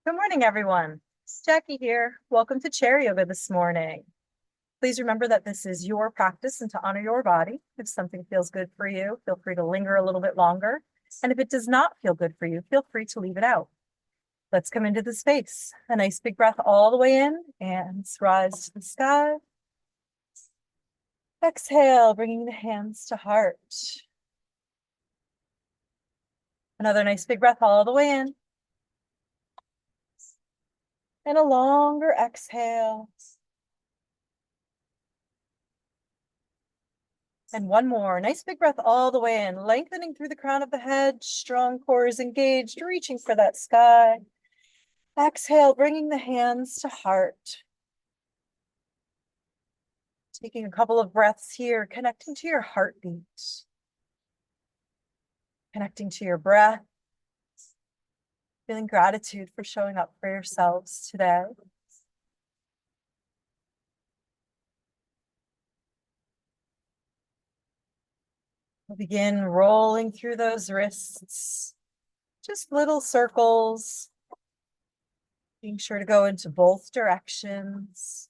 Good morning, everyone. It's Jackie here. Welcome to chair yoga this morning. Please remember that this is your practice and to honor your body. If something feels good for you, feel free to linger a little bit longer. And if it does not feel good for you, feel free to leave it out. Let's come into the space. A nice big breath all the way in and rise to the sky. Exhale, bringing the hands to heart. Another nice big breath all the way in. And a longer exhale. And one more. Nice big breath all the way in, lengthening through the crown of the head. Strong core is engaged, reaching for that sky. Exhale, bringing the hands to heart. Taking a couple of breaths here, connecting to your heartbeat. Connecting to your breath. Feeling gratitude for showing up for yourselves today. We'll begin rolling through those wrists. Just little circles. Being sure to go into both directions.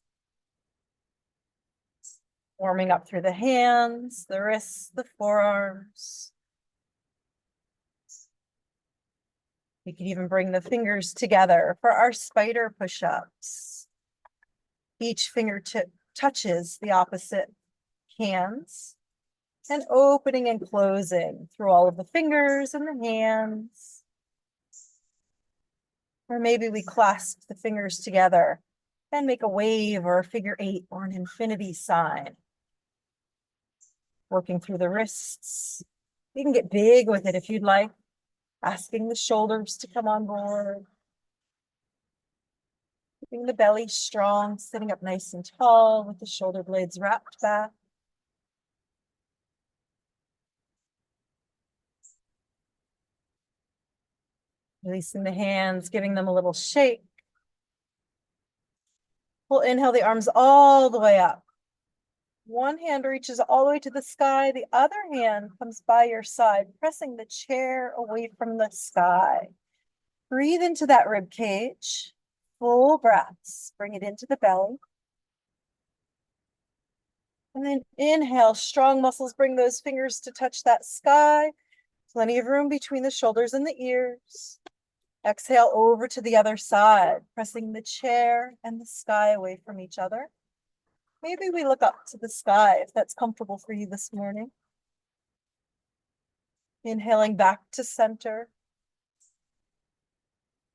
Warming up through the hands, the wrists, the forearms. We can even bring the fingers together for our spider push-ups. Each fingertip touches the opposite hands and opening and closing through all of the fingers and the hands. Or maybe we clasp the fingers together and make a wave or a figure eight or an infinity sign. Working through the wrists. You can get big with it if you'd like, asking the shoulders to come on board. Keeping the belly strong, sitting up nice and tall with the shoulder blades wrapped back. Releasing the hands, giving them a little shake. We'll inhale the arms all the way up. One hand reaches all the way to the sky. The other hand comes by your side, pressing the chair away from the sky. Breathe into that rib cage. Full breaths. Bring it into the belly. And then inhale, strong muscles. Bring those fingers to touch that sky. Plenty of room between the shoulders and the ears. Exhale over to the other side, pressing the chair and the sky away from each other. Maybe we look up to the sky if that's comfortable for you this morning. Inhaling back to center.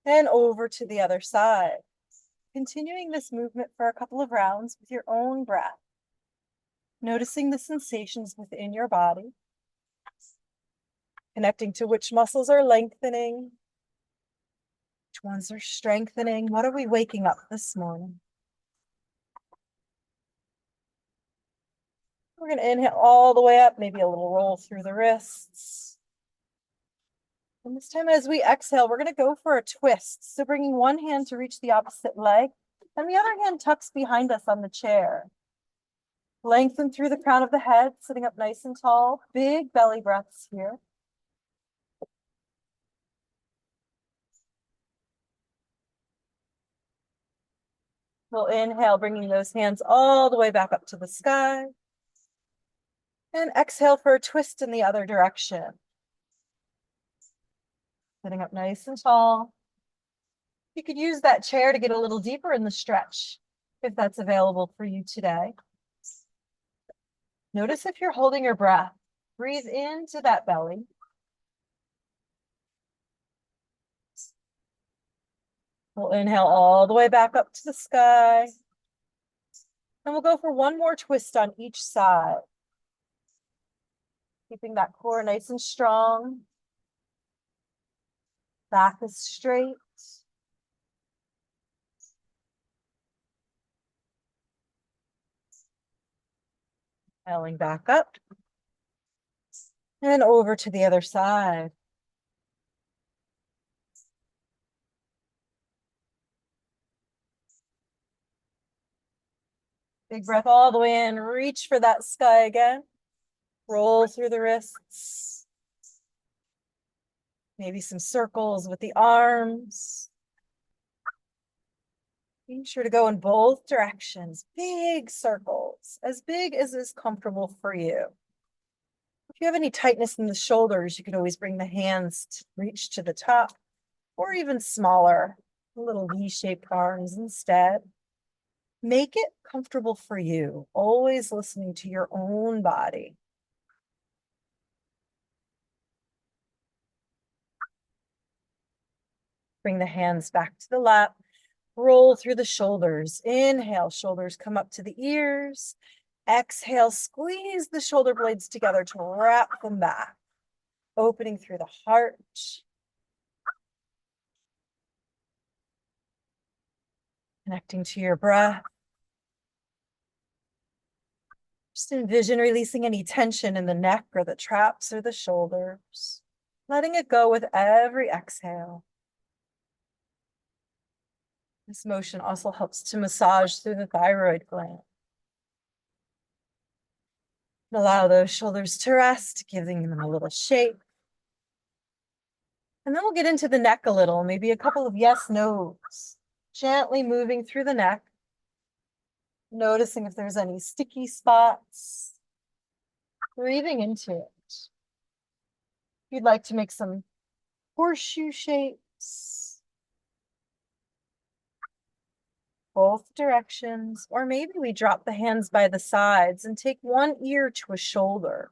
And over to the other side. Continuing this movement for a couple of rounds with your own breath. Noticing the sensations within your body. Connecting to which muscles are lengthening. Which ones are strengthening? What are we waking up this morning? We're going to inhale all the way up, maybe a little roll through the wrists. And this time as we exhale, we're going to go for a twist. So bringing one hand to reach the opposite leg, and the other hand tucks behind us on the chair. Lengthen through the crown of the head, sitting up nice and tall. Big belly breaths here. We'll inhale, bringing those hands all the way back up to the sky. And exhale for a twist in the other direction. Sitting up nice and tall. You could use that chair to get a little deeper in the stretch if that's available for you today. Notice if you're holding your breath. Breathe into that belly. We'll inhale all the way back up to the sky. And we'll go for one more twist on each side. Keeping that core nice and strong. Back is straight. Inhaling back up. And over to the other side. Big breath all the way in. Reach for that sky again. Roll through the wrists. Maybe some circles with the arms. Being sure to go in both directions, big circles, as big as is comfortable for you. If you have any tightness in the shoulders, you can always bring the hands to reach to the top, or even smaller, little V-shaped arms instead. Make it comfortable for you, always listening to your own body. Bring the hands back to the lap. Roll through the shoulders. Inhale, shoulders come up to the ears. Exhale, squeeze the shoulder blades together to wrap them back. Opening through the heart. Connecting to your breath. Just envision releasing any tension in the neck or the traps or the shoulders. Letting it go with every exhale. This motion also helps to massage through the thyroid gland. And allow those shoulders to rest, giving them a little shake. And then we'll get into the neck a little, maybe a couple of yes, no's. Gently moving through the neck. Noticing if there's any sticky spots. Breathing into it. If you'd like to make some horseshoe shapes. Both directions, or maybe we drop the hands by the sides and take one ear to a shoulder.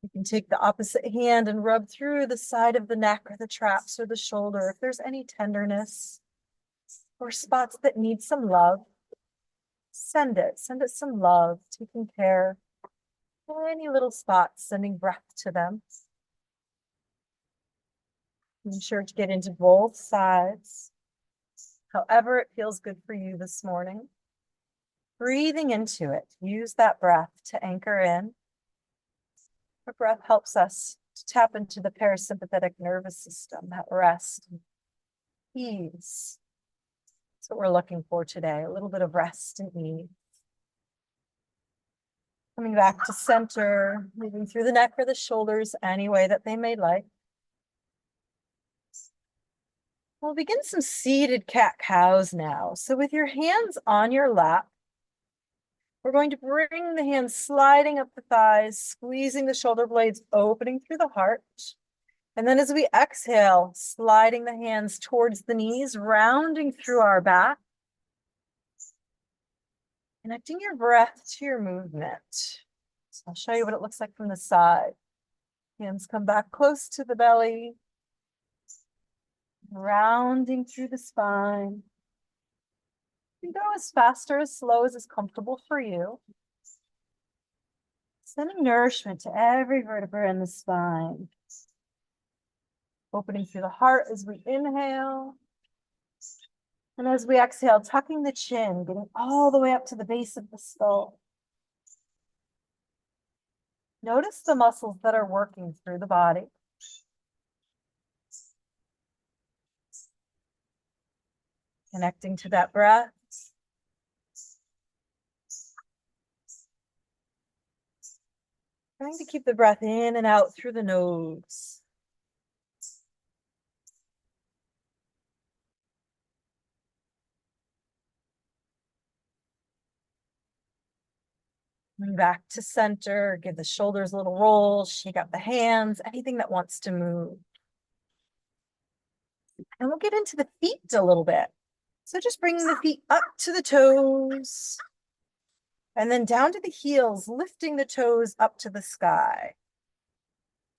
You can take the opposite hand and rub through the side of the neck or the traps or the shoulder if there's any tenderness or spots that need some love. Send it some love, taking care of any little spots, sending breath to them. Be sure to get into both sides. However it feels good for you this morning. Breathing into it. Use that breath to anchor in. Our breath helps us to tap into the parasympathetic nervous system, that rest, and ease. That's what we're looking for today, a little bit of rest and ease. Coming back to center, moving through the neck or the shoulders any way that they may like. We'll begin some seated cat-cows now. So with your hands on your lap, we're going to bring the hands sliding up the thighs, squeezing the shoulder blades, opening through the heart. And then as we exhale, sliding the hands towards the knees, rounding through our back. Connecting your breath to your movement. So I'll show you what it looks like from the side. Hands come back close to the belly. Rounding through the spine. You can go as fast or as slow as is comfortable for you. Sending nourishment to every vertebra in the spine. Opening through the heart as we inhale. And as we exhale, tucking the chin, getting all the way up to the base of the skull. Notice the muscles that are working through the body. Connecting to that breath. Trying to keep the breath in and out through the nose. Coming back to center, give the shoulders a little roll, shake out the hands, anything that wants to move. And we'll get into the feet a little bit. So just bringing the feet up to the toes. And then down to the heels, lifting the toes up to the sky.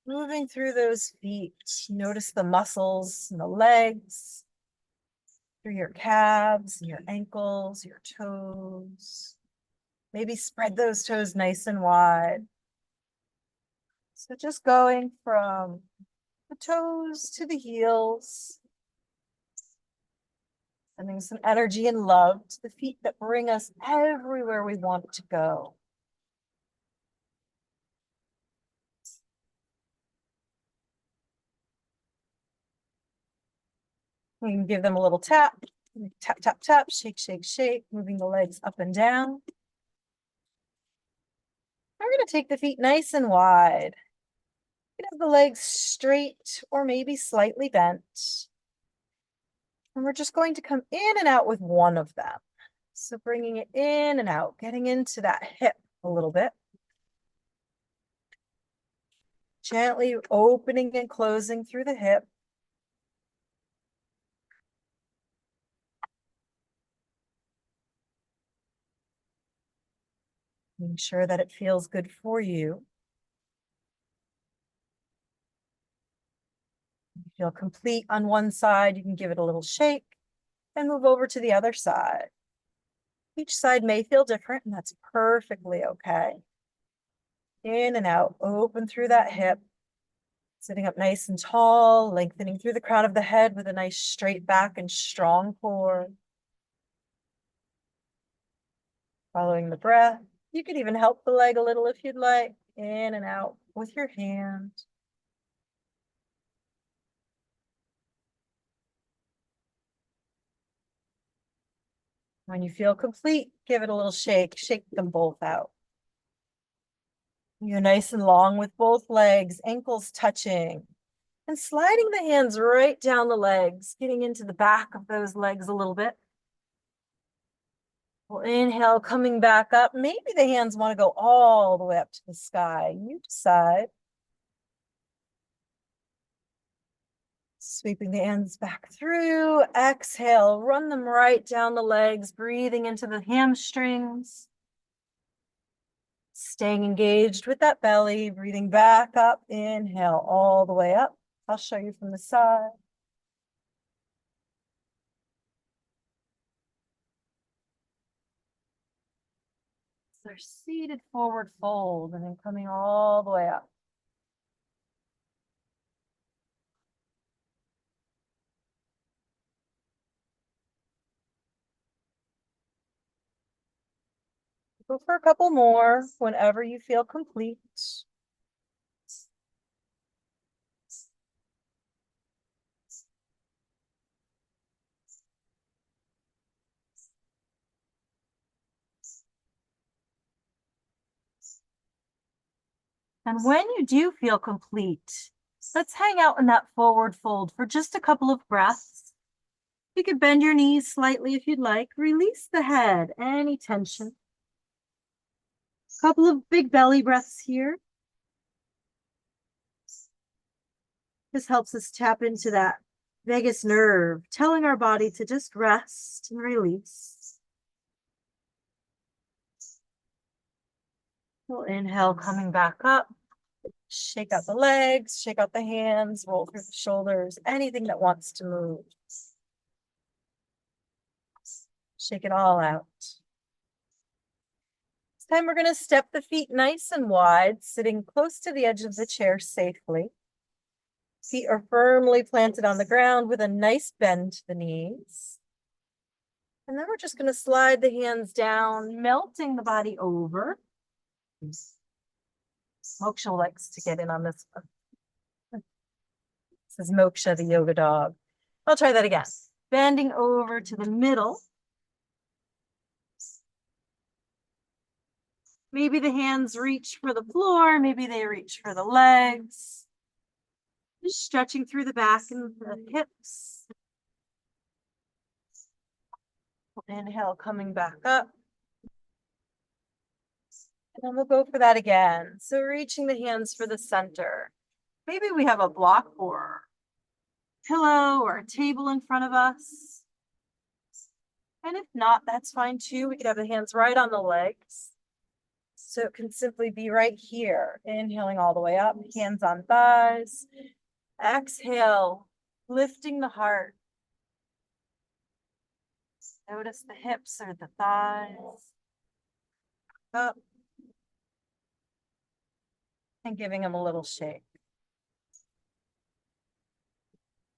Moving through those feet. Notice the muscles in the legs, through your calves, your ankles, your toes. Maybe spread those toes nice and wide. So just going from the toes to the heels. Sending some energy and love to the feet that bring us everywhere we want to go. We can give them a little tap. Tap, tap, tap, shake, shake, shake, moving the legs up and down. We're going to take the feet nice and wide. You can have the legs straight or maybe slightly bent. And we're just going to come in and out with one of them. So bringing it in and out, getting into that hip a little bit. Gently opening and closing through the hip. Making sure that it feels good for you. If you feel complete on one side, you can give it a little shake and move over to the other side. Each side may feel different, and that's perfectly okay. In and out, open through that hip. Sitting up nice and tall, lengthening through the crown of the head with a nice straight back and strong core. Following the breath. You could even help the leg a little if you'd like. In and out with your hand. When you feel complete, give it a little shake. Shake them both out. You're nice and long with both legs, ankles touching. And sliding the hands right down the legs, getting into the back of those legs a little bit. We'll inhale, coming back up. Maybe the hands want to go all the way up to the sky. You decide. Sweeping the hands back through. Exhale, run them right down the legs, breathing into the hamstrings. Staying engaged with that belly, breathing back up. Inhale all the way up. I'll show you from the side. So seated forward fold and then coming all the way up. Go for a couple more whenever you feel complete. And when you do feel complete, let's hang out in that forward fold for just a couple of breaths. You could bend your knees slightly if you'd like. Release the head, any tension. Couple of big belly breaths here. This helps us tap into that vagus nerve, telling our body to just rest and release. We'll inhale, coming back up. Shake out the legs, shake out the hands, roll through the shoulders, anything that wants to move. Shake it all out. This time we're going to step the feet nice and wide, sitting close to the edge of the chair safely. Feet are firmly planted on the ground with a nice bend to the knees. And then we're just going to slide the hands down, melting the body over. Moksha likes to get in on this one. This is Moksha, the yoga dog. I'll try that again. Bending over to the middle. Maybe the hands reach for the floor. Maybe they reach for the legs. Just stretching through the back and the hips. Inhale, coming back up. And then we'll go for that again. So reaching the hands for the center. Maybe we have a block or pillow or a table in front of us. And if not, that's fine too. We could have the hands right on the legs. So it can simply be right here. Inhaling all the way up, hands on thighs. Exhale, lifting the heart. Notice the hips or the thighs. Up. And giving them a little shake.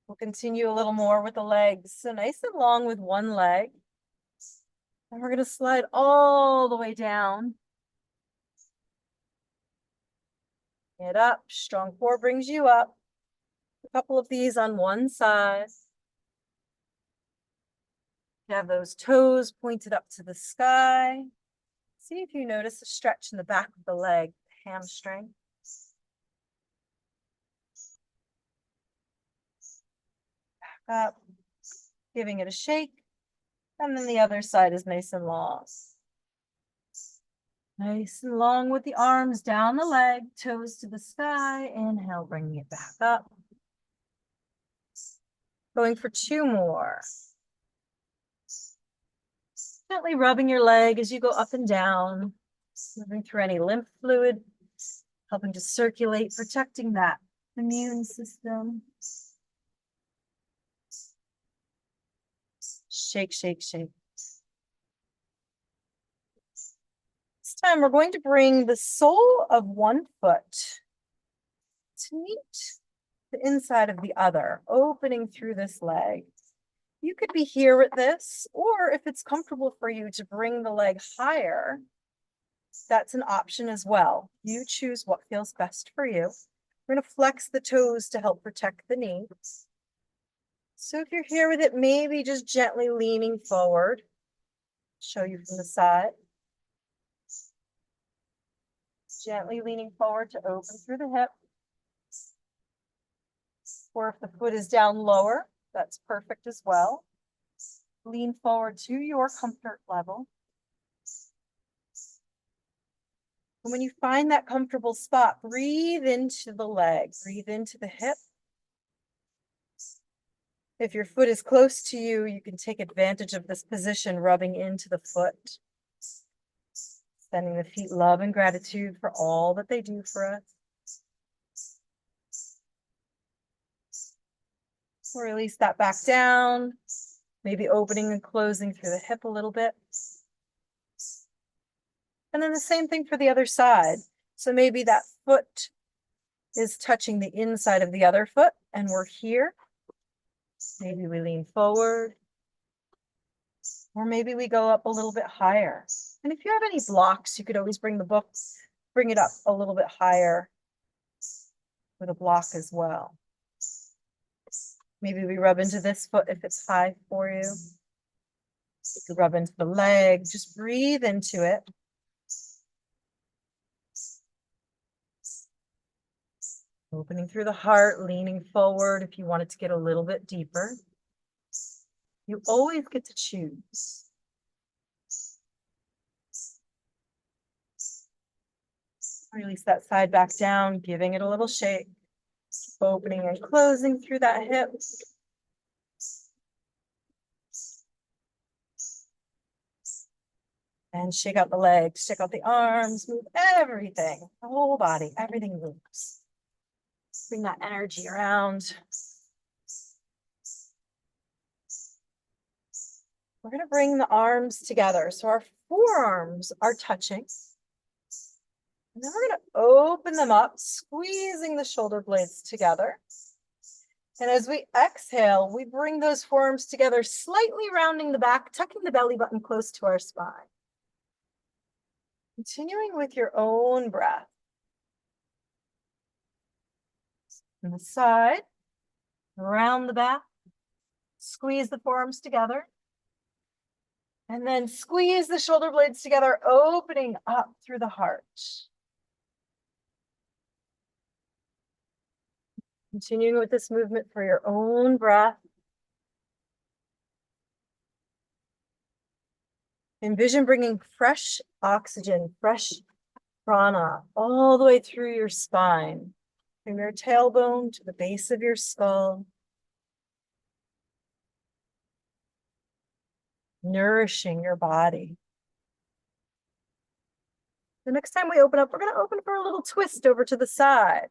We'll continue a little more with the legs. So nice and long with one leg. And we're going to slide all the way down. Get up. Strong core brings you up. A couple of these on one side. You have those toes pointed up to the sky. See if you notice a stretch in the back of the leg, the hamstring. Back up. giving it a shake. And then the other side is nice and long. Nice and long with the arms down the leg, toes to the sky. Inhale, bringing it back up. Going for 2 more. Gently rubbing your leg as you go up and down, moving through any lymph fluid, helping to circulate, protecting that immune system. Shake, shake, shake. This time we're going to bring the sole of one foot to meet the inside of the other, opening through this leg. You could be here with this, or if it's comfortable for you to bring the leg higher, that's an option as well. You choose what feels best for you. We're going to flex the toes to help protect the knee. So if you're here with it, maybe just gently leaning forward. Show you from the side. Gently leaning forward to open through the hip. Or if the foot is down lower, that's perfect as well. Lean forward to your comfort level. And when you find that comfortable spot, breathe into the leg, breathe into the hip. If your foot is close to you, you can take advantage of this position, rubbing into the foot. Sending the feet love and gratitude for all that they do for us. We'll release that back down, maybe opening and closing through the hip a little bit. And then the same thing for the other side. So maybe that foot is touching the inside of the other foot and we're here. Maybe we lean forward. Or maybe we go up a little bit higher. And if you have any blocks, you could always bring the books, bring it up a little bit higher with a block as well. Maybe we rub into this foot if it's high for you. You could rub into the leg, just breathe into it. Opening through the heart, leaning forward if you want it to get a little bit deeper. You always get to choose. Release that side back down, giving it a little shake. Opening and closing through that hip. And shake out the legs, shake out the arms, move everything, the whole body, everything moves. Bring that energy around. We're going to bring the arms together. So our forearms are touching. And then we're going to open them up, squeezing the shoulder blades together. And as we exhale, we bring those forearms together, slightly rounding the back, tucking the belly button close to our spine. Continuing with your own breath. On the side, around the back, squeeze the forearms together. And then squeeze the shoulder blades together, opening up through the heart. Continuing with this movement for your own breath. Envision bringing fresh oxygen, fresh prana, all the way through your spine, from your tailbone to the base of your skull. Nourishing your body. The next time we open up, we're going to open for a little twist over to the side.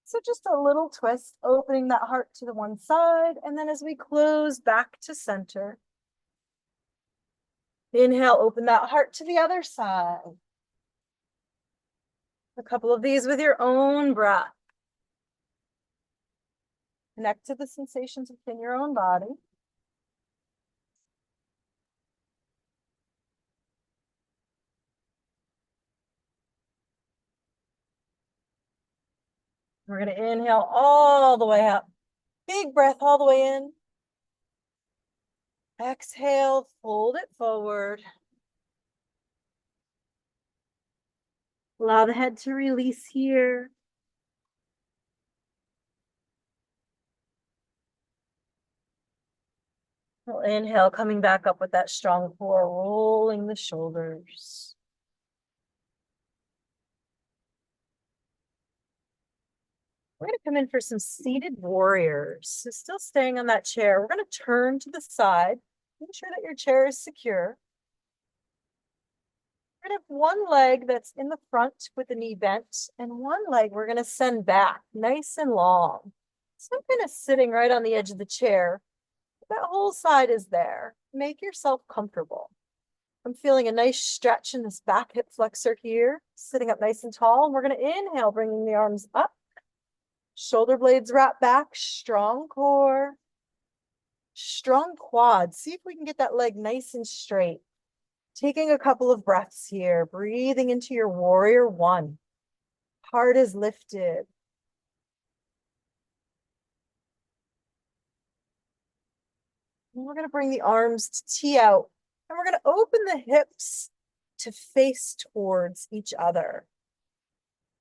So just a little twist, opening that heart to the one side. And then as we close back to center, inhale, open that heart to the other side. A couple of these with your own breath. Connect to the sensations within your own body. We're going to inhale all the way up. Big breath all the way in. Exhale, fold it forward. Allow the head to release here. We'll inhale, coming back up with that strong core, rolling the shoulders. We're going to come in for some seated warriors. So still staying on that chair. We're going to turn to the side. Make sure that your chair is secure. We're going to have one leg that's in the front with the knee bent, and one leg we're going to send back, nice and long. So I'm kind of sitting right on the edge of the chair. That whole side is there. Make yourself comfortable. I'm feeling a nice stretch in this back hip flexor here, sitting up nice and tall. And we're going to inhale, bringing the arms up. Shoulder blades wrap back, strong core, strong quads. See if we can get that leg nice and straight. Taking a couple of breaths here, breathing into your warrior one. Heart is lifted. And we're going to bring the arms to tee out. And we're going to open the hips to face towards each other.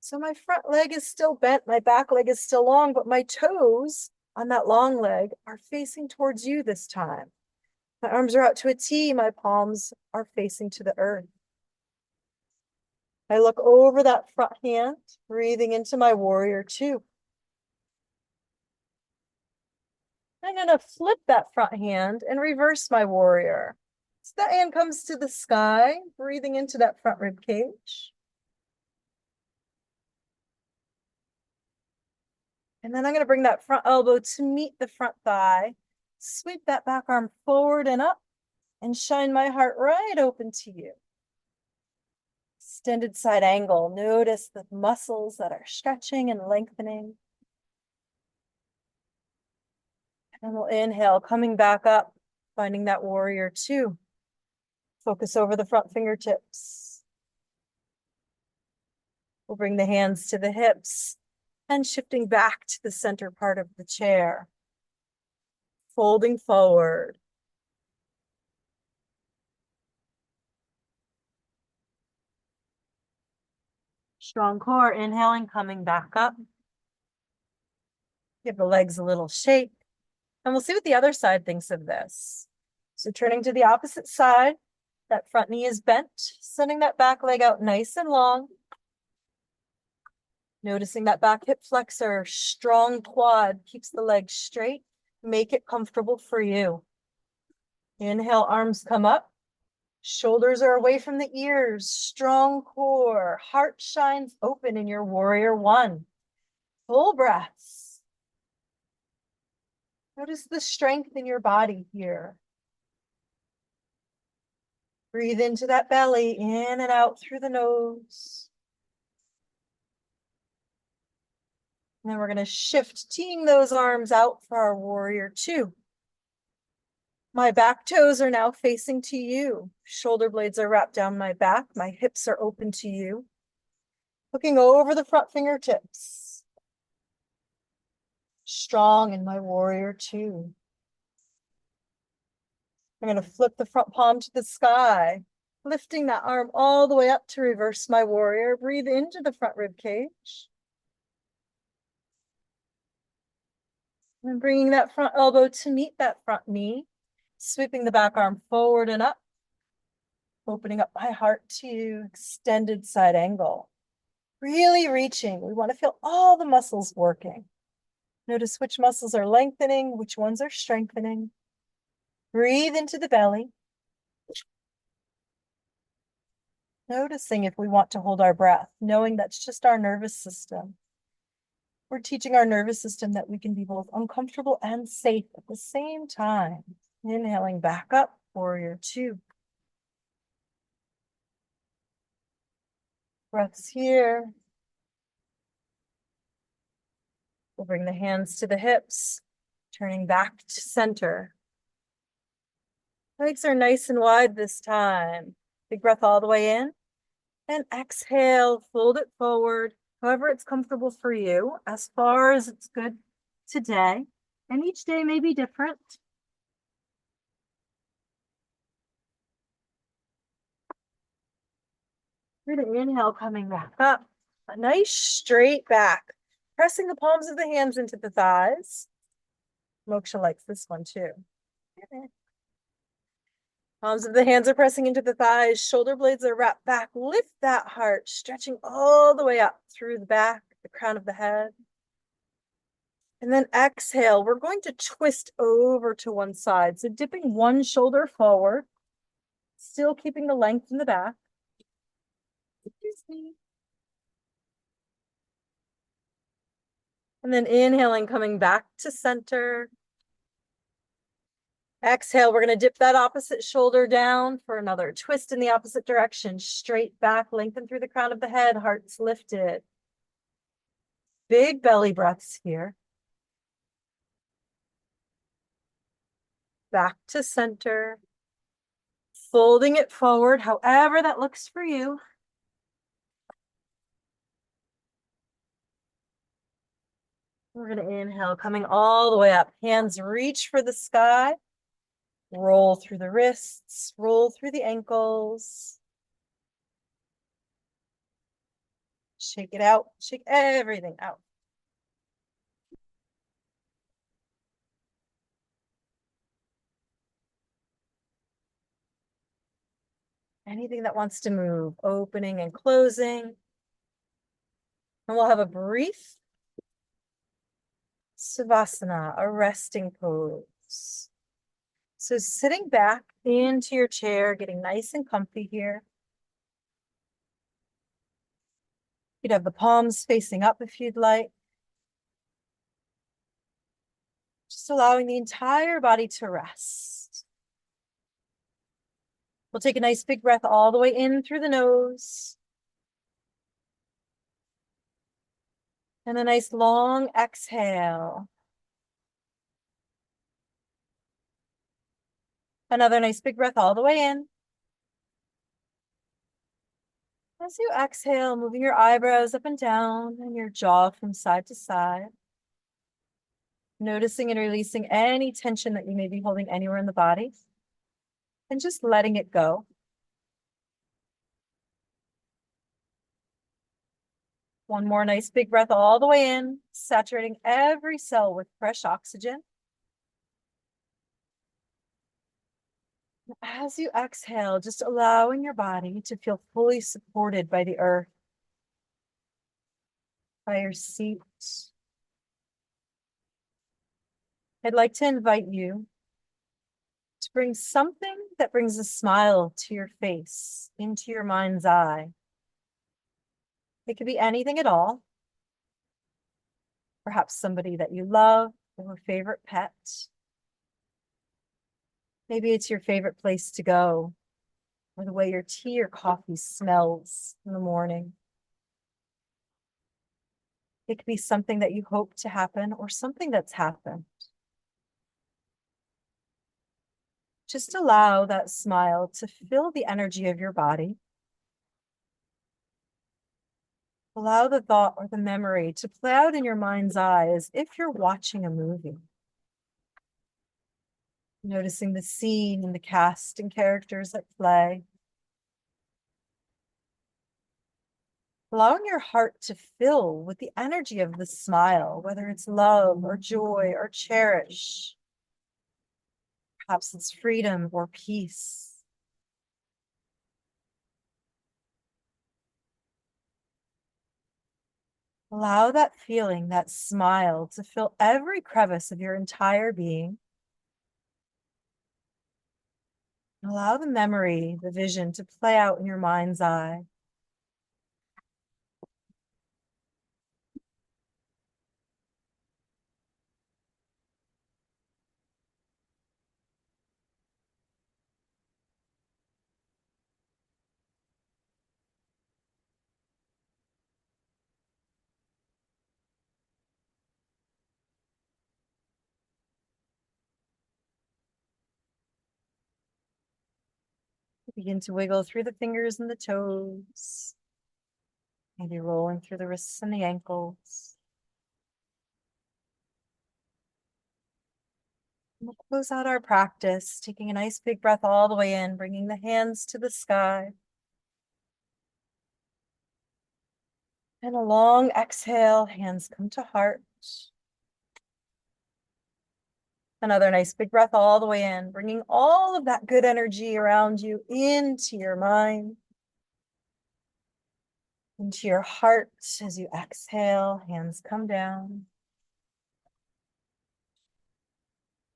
So my front leg is still bent, my back leg is still long, but my toes on that long leg are facing towards you this time. My arms are out to a T, my palms are facing to the earth. I look over that front hand, breathing into my warrior two. I'm going to flip that front hand and reverse my warrior. So that hand comes to the sky, breathing into that front rib cage. And then I'm going to bring that front elbow to meet the front thigh, sweep that back arm forward and up, and shine my heart right open to you. Extended side angle. Notice the muscles that are stretching and lengthening. And we'll inhale, coming back up, finding that warrior two. Focus over the front fingertips. We'll bring the hands to the hips and shifting back to the center part of the chair. Folding forward. Strong core, inhaling, coming back up. Give the legs a little shake. And we'll see what the other side thinks of this. So turning to the opposite side, that front knee is bent, sending that back leg out nice and long. Noticing that back hip flexor, strong quad, keeps the leg straight. Make it comfortable for you. Inhale, arms come up. Shoulders are away from the ears, strong core, heart shines open in your warrior one. Full breaths. Notice the strength in your body here. Breathe into that belly, in and out through the nose. And then we're going to shift, teeing those arms out for our warrior two. My back toes are now facing to you. Shoulder blades are wrapped down my back. My hips are open to you. Looking over the front fingertips. Strong in my warrior two. I'm going to flip the front palm to the sky, lifting that arm all the way up to reverse my warrior. Breathe into the front rib cage. And bringing that front elbow to meet that front knee, sweeping the back arm forward and up, opening up my heart to extended side angle. Really reaching. We want to feel all the muscles working. Notice which muscles are lengthening, which ones are strengthening. Breathe into the belly. Noticing if we want to hold our breath, knowing that's just our nervous system. We're teaching our nervous system that we can be both uncomfortable and safe at the same time. Inhaling back up, warrior two. Breaths here. We'll bring the hands to the hips, turning back to center. Legs are nice and wide this time. Big breath all the way in. And exhale, fold it forward. However it's comfortable for you, as far as it's good today. And each day may be different. We're going to inhale, coming back up. A nice straight back. Pressing the palms of the hands into the thighs. Moksha likes this one too. Palms of the hands are pressing into the thighs. Shoulder blades are wrapped back. Lift that heart, stretching all the way up through the back, the crown of the head. And then exhale. We're going to twist over to one side. So dipping one shoulder forward, still keeping the length in the back. And then inhaling, coming back to center. Exhale, we're going to dip that opposite shoulder down for another twist in the opposite direction. Straight back, lengthen through the crown of the head, heart's lifted. Big belly breaths here. Back to center. Folding it forward, however that looks for you. We're going to inhale, coming all the way up. Hands reach for the sky. Roll through the wrists, roll through the ankles. Shake it out, shake everything out. Anything that wants to move, opening and closing. And we'll have a brief Savasana, a resting pose. So sitting back into your chair, getting nice and comfy here. You'd have the palms facing up if you'd like. Just allowing the entire body to rest. We'll take a nice big breath all the way in through the nose. And a nice long exhale. Another nice big breath all the way in. As you exhale, moving your eyebrows up and down and your jaw from side to side. Noticing and releasing any tension that you may be holding anywhere in the body. And just letting it go. One more nice big breath all the way in, saturating every cell with fresh oxygen. As you exhale, just allowing your body to feel fully supported by the earth, by your seat. I'd like to invite you to bring something that brings a smile to your face, into your mind's eye. It could be anything at all. Perhaps somebody that you love or a favorite pet. Maybe it's your favorite place to go, or the way your tea or coffee smells in the morning. It could be something that you hope to happen or something that's happened. Just allow that smile to fill the energy of your body. Allow the thought or the memory to play out in your mind's eye as if you're watching a movie. Noticing the scene and the cast and characters at play. Allowing your heart to fill with the energy of the smile, whether it's love or joy or cherish. Perhaps it's freedom or peace. Allow that feeling, that smile, to fill every crevice of your entire being. Allow the memory, the vision to play out in your mind's eye. Begin to wiggle through the fingers and the toes. Maybe rolling through the wrists and the ankles. And we'll close out our practice, taking a nice big breath all the way in, bringing the hands to the sky. And a long exhale, hands come to heart. Another nice big breath all the way in, bringing all of that good energy around you into your mind, into your heart. As you exhale, hands come down.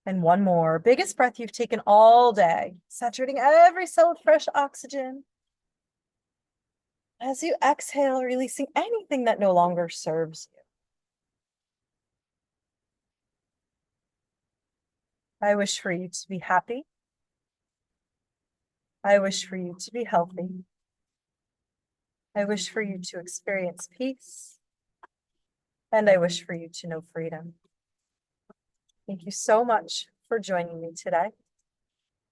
And one more. Biggest breath you've taken all day, saturating every cell with fresh oxygen. As you exhale, releasing anything that no longer serves you. I wish for you to be happy. I wish for you to be healthy. I wish for you to experience peace. And I wish for you to know freedom. Thank you so much for joining me today.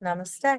Namaste.